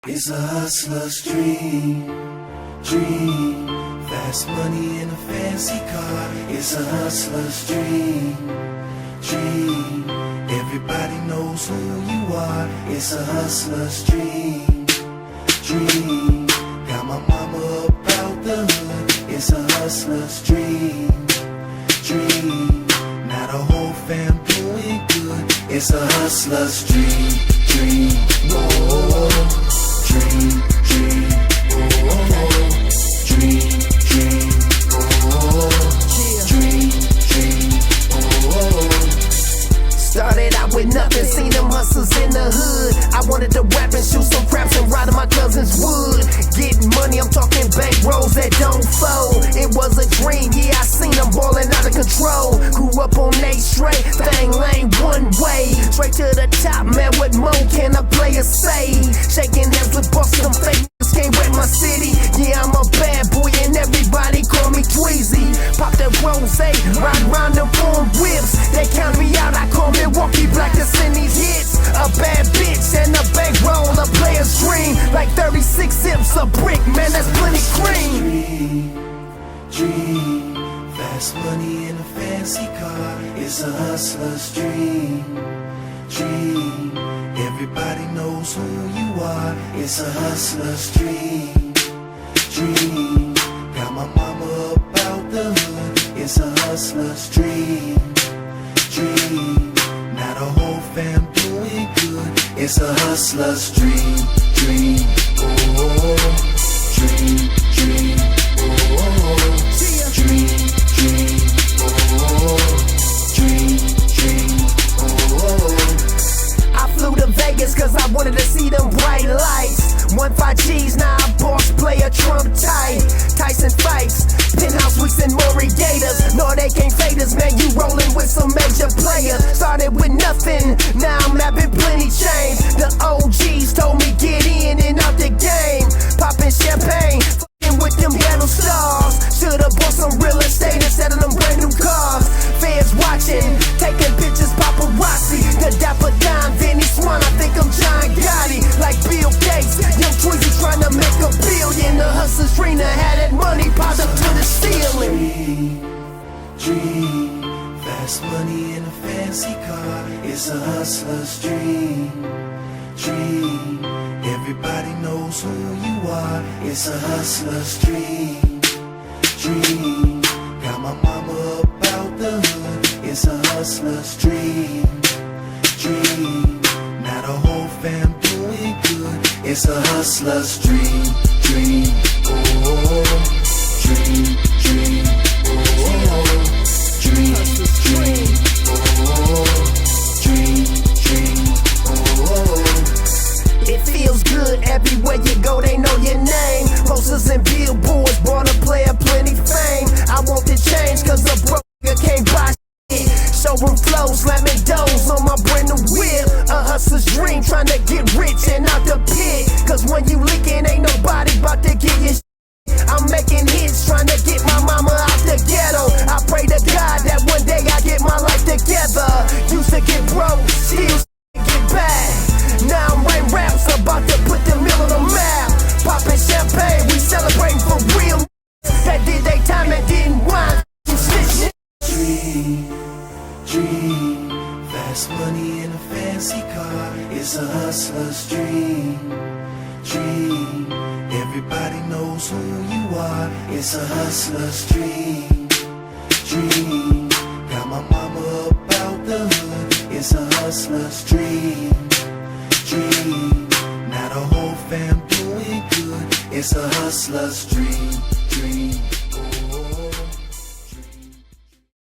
It's a hustler's dream. Fast money in a fancy car. It's a hustler's dream. Everybody knows who you are. It's a hustler's dream. Got my mama up out the hood. It's a hustler's dream. Now the whole fam doing good. It's a hustler's dream. Oh, dream. Oh, dream. Started out with nothing, seen them hustlers in the hood. I wanted to rap and shoot some craps and ride in my cousin's wood. Getting money, I'm talking bank rolls that don't fold. It was a dream, yeah, I seen them ballin' out of control. Grew up on A straight, thing lane one way. Straight to the top, man, what more can a player say? Shaking hands with Boston, fake niggas can't wet my city. Yeah, I'm a bad boy and everybody call me Tweezy. Pop that rose, ride round the foreign whips. They count me out, I call Milwaukee black to send these hits. A bad bitch and a bankroll, a player's dream. Like 36 zips, a brick, man, that's plenty cream. Dream. Fast money in a fancy car. It's a hustler's dream. Everybody knows who you are. It's a hustler's dream. Got my mama up out the hood. It's a hustler's dream. Now the whole fam doing good. It's a hustler's dream. Oh, dream. Oh, dream. Oh, I flew to Vegas cause I wanted to see them bright lights. 1.5 G's, now a boss player, Trump tight. Tyson fights, penthouse weeks and Murray Gators. No, they can't fade us, man, you rollin' with some major players. Started with nothing, now I'm mapping plenty change. The OGs told me get in and out the game. Poppin' champagne, f***ing with them battle stars. Should've bought some real estate instead of them brand new cars. Fans watching, taking pictures, paparazzi. The dapper dime, Vinny Swan, I think I'm John Gotti. Like Bill Gates, Young Tweezy trying to make $1 billion. The hustler's dream to have that money piled up to the ceiling. Dream. Fast money in a fancy car. It's a hustler's dream. Everybody knows who you are. It's a hustler's dream. Got my mama up out the hood. It's a hustler's dream. Now the whole fam doing good. It's a hustler's dream. Oh, dream. Oh, dream. Oh, It feels good everywhere you go, they know your name. Posters and billboards brought a player plenty fame. I want to change cause a broke nigga can't buy shit. Showroom flows, slamming doors on my brand new whip. A hustler's dream, trying to get rich and out the pit. Cause when you leaking, ain't nobody about to get your shit. I'm making hits, trying to get my mama out the ghetto. I pray to God that one day I get my life together. Used to get broke, still get back. Now I'm writing raps, about to put the mill on the map. Poppin' champagne, we celebrating for real that did they time and didn't whine. Dream. Fast money in a fancy car. It's a hustler's dream. Everybody knows who you are. It's a hustler's dream. Got my mama up out the hood. It's a hustler's dream. Now the whole fam doing good. It's a hustler's dream.